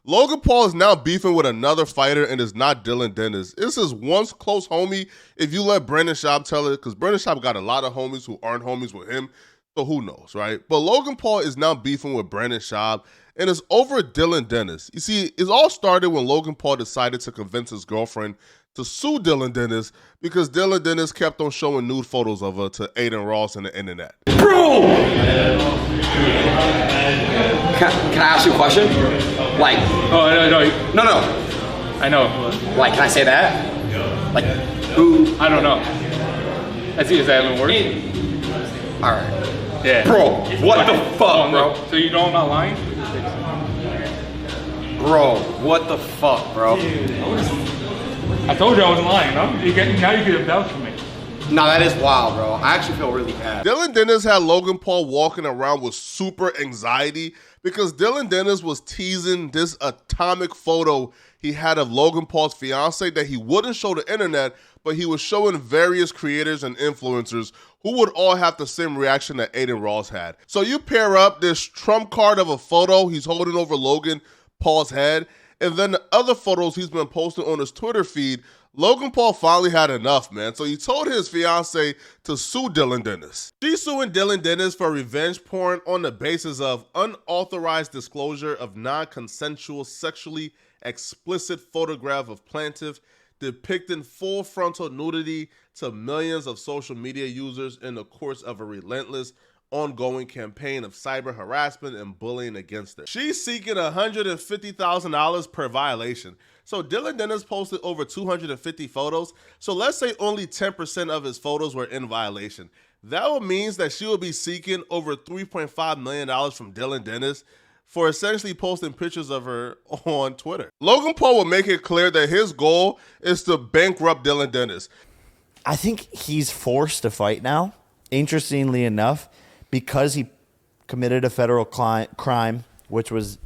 Logan Paul is now beefing with another fighter, and it's not Dillon Danis. It's his once close homie, if you let Brendan Schaub tell it, because Brendan Schaub got a lot of homies who aren't homies with him, so who knows, right? But Logan Paul is now beefing with Brendan Schaub, and it's over Dillon Danis. You see, it all started when Logan Paul decided to convince his girlfriend to sue Dillon Danis because Dillon Danis kept on showing nude photos of her to Aiden Ross and the internet. Bro! Can I ask you a question? Like... Oh, no. I know. Like, can I say that? Like, who? I don't know. I see. Is that even worse? All right. Yeah. Bro, what the fuck, bro? So you know I'm not lying? Bro, what the fuck, bro? I told you I wasn't lying, no? Now you get vouch for me. No, that is wild, bro. I actually feel really bad. Dillon Danis had Logan Paul walking around with super anxiety because Dillon Danis was teasing this atomic photo he had of Logan Paul's fiance that he wouldn't show the internet, but he was showing various creators and influencers who would all have the same reaction that Aiden Ross had. So you pair up this trump card of a photo he's holding over Logan Paul's head, and then the other photos he's been posting on his Twitter feed. Logan Paul finally had enough, man. So he told his fiance to sue Dillon Danis. She's suing Dillon Danis for revenge porn on the basis of unauthorized disclosure of non-consensual sexually explicit photograph of plaintiff depicting full frontal nudity to millions of social media users in the course of a relentless ongoing campaign of cyber harassment and bullying against her. She's seeking $150,000 per violation. So Dillon Danis posted over 250 photos. So let's say only 10% of his photos were in violation. That would mean that she will be seeking over $3.5 million from Dillon Danis for essentially posting pictures of her on Twitter. Logan Paul will make it clear that his goal is to bankrupt Dillon Danis. I think he's forced to fight now, interestingly enough, because he committed a federal crime, which was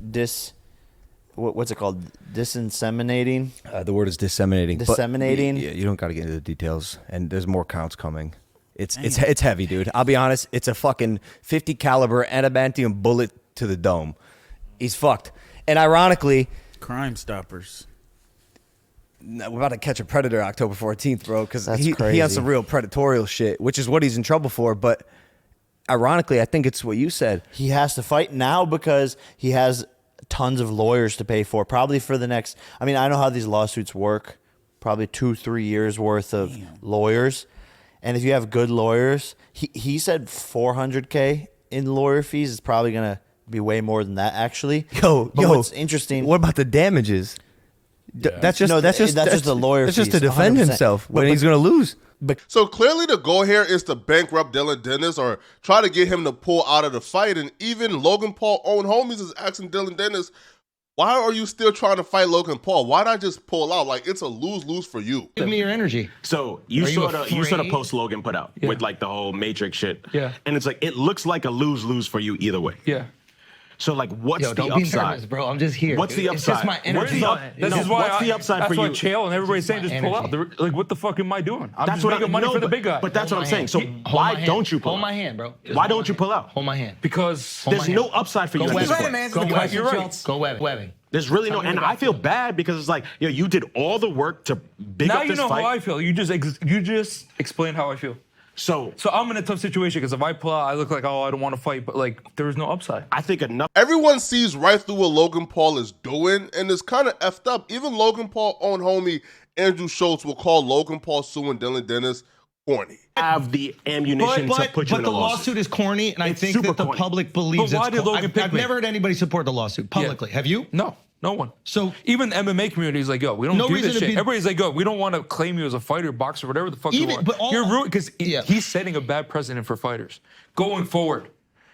what's it called? Disinseminating? The word is disseminating. Disseminating? But you don't got to get into the details, and there's more counts coming. It's heavy, dude. I'll be honest. It's a fucking 50 caliber adamantium bullet to the dome. He's fucked. And ironically, Crime Stoppers. we're about to catch a predator October 14th, bro, because he crazy. on some real predatorial shit, which is what he's in trouble for. But ironically, I think it's what you said. He has to fight now because he has tons of lawyers to pay for, probably for the next, I mean, I know how these lawsuits work, probably 2-3 years worth of lawyers. And if you have good lawyers, he said $400K in lawyer fees. Is probably going to be way more than that, actually. Yo, what's interesting. What about the damages? Yeah. That's just the lawyer That's just fees, to defend 100%. himself when he's going to lose. So clearly the goal here is to bankrupt Dillon Danis or try to get him to pull out of the fight. And even Logan Paul own homies is asking Dillon Danis, why are you still trying to fight Logan Paul? Why not just pull out? Like, it's a lose-lose for you. Give me your energy. So you saw the post Logan put out with like the whole Matrix shit. Yeah. And it's like, it looks like a lose-lose for you either way. Yeah. So like, what's the don't be upside? nervous, bro. I'm just here. What's the It's upside? just my energy. This is why what's the upside for that's why you? Chael and everybody's saying just pull out. energy. They're like, what the fuck am I doing? I'm That's just what making money for the big guy. But that's what I'm saying. So Hold my why hand. don't you pull out? Hold my hand, bro. Why don't you pull out? Hold my hand. Because There's no upside for you at this point. Go webbing. You're right. Go webbing. There's really no, and I feel bad because it's like, yo, you did all the work to big now up you this know fight. how I feel. You just explain how I feel. So I'm in a tough situation because if I pull out, I look like, oh, I don't want to fight, but like there is no upside. I think enough. Everyone sees right through what Logan Paul is doing, and it's kind of effed up. Even Logan Paul own homie Andrew Schultz will call Logan Paul suing Dillon Danis corny. Have the ammunition to put you in the a lawsuit. lawsuit is corny, and I It's think super that the corny. public believes But why it's did Logan pick I've me? never heard anybody support the lawsuit publicly. Have you? No one. So even the MMA community is like, yo, we don't No do reason this to shit. be- Everybody's like, yo, we don't want to claim you as a fighter, boxer, whatever the fuck you Even- want. but all- You're ruined because Yeah. he's setting a bad precedent for fighters going forward.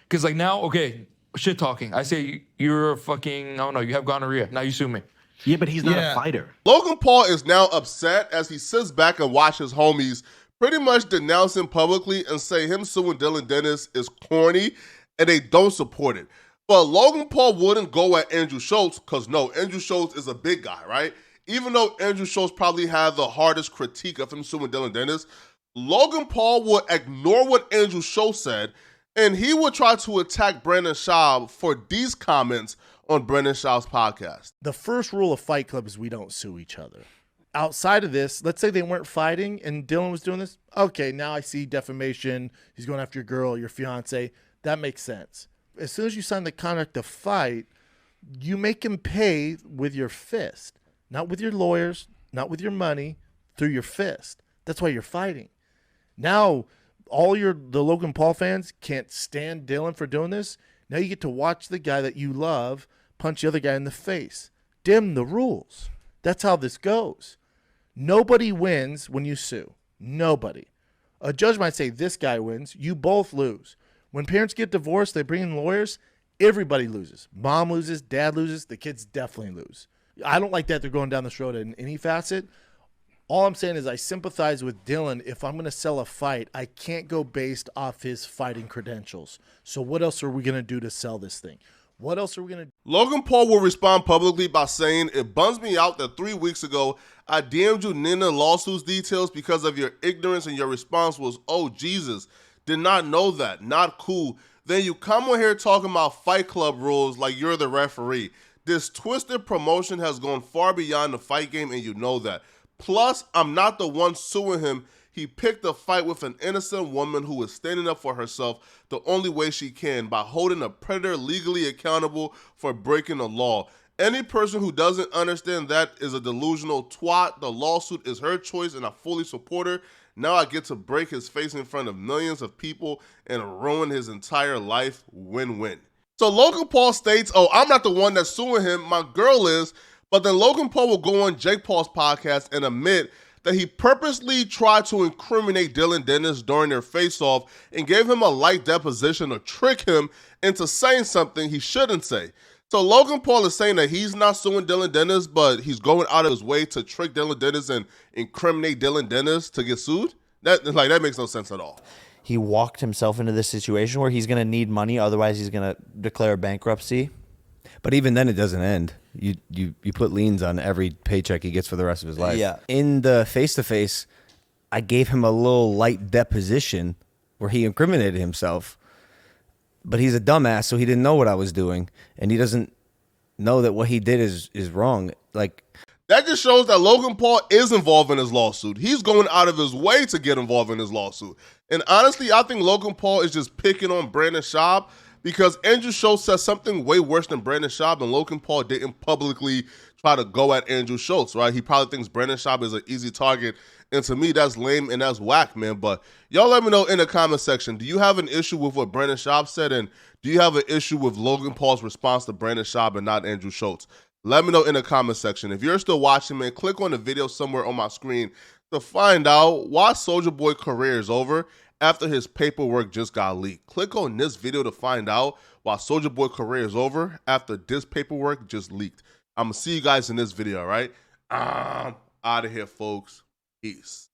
Because like now, okay, shit talking. I say you're a fucking, I don't know, you have gonorrhea. Now you sue me. Yeah, but he's not Yeah. a fighter. Logan Paul is now upset as he sits back and watches homies pretty much denounce him publicly and say him suing Dillon Danis is corny and they don't support it. But Logan Paul wouldn't go at Andrew Schultz because no, Andrew Schultz is a big guy, right? Even though Andrew Schultz probably had the hardest critique of him suing Dillon Danis, Logan Paul would ignore what Andrew Schultz said and he would try to attack Brendan Schaub for these comments on Brendan Schaub's podcast. The first rule of Fight Club is we don't sue each other. Outside of this, let's say they weren't fighting and Dillon was doing this. Okay, now I see defamation. He's going after your girl, your fiance. That makes sense. As soon as you sign the contract to fight, you make him pay with your fist, not with your lawyers, not with your money, through your fist. That's why you're fighting. Now, the Logan Paul fans can't stand Dillon for doing this. Now you get to watch the guy that you love punch the other guy in the face. Dim the rules. That's how this goes. Nobody wins when you sue. Nobody. A judge might say this guy wins. You both lose. When parents get divorced, they bring in lawyers. Everybody loses. Mom loses. Dad loses. The kids definitely lose. I don't like that they're going down this road in any facet. All I'm saying is I sympathize with Dillon. If I'm going to sell a fight, I can't go based off his fighting credentials. So what else are we going to do to sell this thing? What else are we going to do? Logan Paul will respond publicly by saying, "It bums me out that 3 weeks ago, I DM'd you Nina lawsuits details because of your ignorance and your response was, oh, Jesus, did not know that, not cool. Then you come on here talking about Fight Club rules like you're the referee. This twisted promotion has gone far beyond the fight game and you know that. Plus, I'm not the one suing him. He picked a fight with an innocent woman who is standing up for herself the only way she can by holding a predator legally accountable for breaking the law. Any person who doesn't understand that is a delusional twat. The lawsuit is her choice and I fully support her. Now I get to break his face in front of millions of people and ruin his entire life. Win-win." So Logan Paul states, "Oh, I'm not the one that's suing him. My girl is." But then Logan Paul will go on Jake Paul's podcast and admit that he purposely tried to incriminate Dillon Danis during their face-off and gave him a light deposition to trick him into saying something he shouldn't say. So Logan Paul is saying that he's not suing Dillon Danis, but he's going out of his way to trick Dillon Danis and incriminate Dillon Danis to get sued? That makes no sense at all. He walked himself into this situation where he's going to need money, otherwise he's going to declare bankruptcy. But even then, it doesn't end. You put liens on every paycheck he gets for the rest of his life. Yeah. In the face-to-face, I gave him a little light deposition where he incriminated himself. But he's a dumbass, so he didn't know what I was doing. And he doesn't know that what he did is wrong. Like, that just shows that Logan Paul is involved in his lawsuit. He's going out of his way to get involved in his lawsuit. And honestly, I think Logan Paul is just picking on Brandon Schaub because Andrew Schultz says something way worse than Brandon Schaub, and Logan Paul didn't publicly try to go at Andrew Schultz, right? He probably thinks Brandon Schaub is an easy target, and to me, that's lame and that's whack, man. But y'all let me know in the comment section, do you have an issue with what Brandon Schaub said, and do you have an issue with Logan Paul's response to Brandon Schaub and not Andrew Schultz? Let me know in the comment section. If you're still watching, man, click on the video somewhere on my screen to find out why Soulja Boy's career is over after his paperwork just got leaked. Click on this video to find out why Soulja Boy's career is over after this paperwork just leaked. I'm going to see you guys in this video, all right? I'm out of here, folks. Peace.